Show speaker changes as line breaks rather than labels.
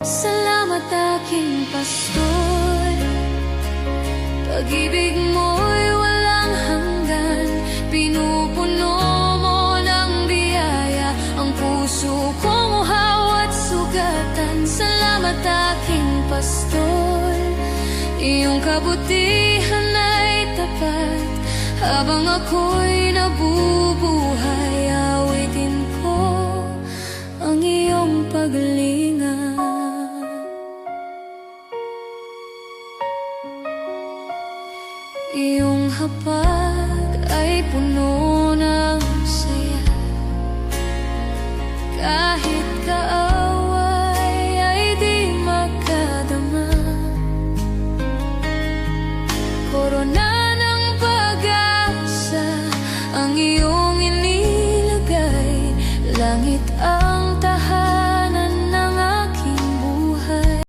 Salamat aking pastor, pag-ibig mo'y walang hanggan. Pinupuno mo ng biyaya ang puso kong uhaw at sugatan. Salamat aking pastor, iyong kabutihan ay tapat. Habang ako'y nabubuhay, awitin ko ang iyong paglinga. Iyong hapag ay puno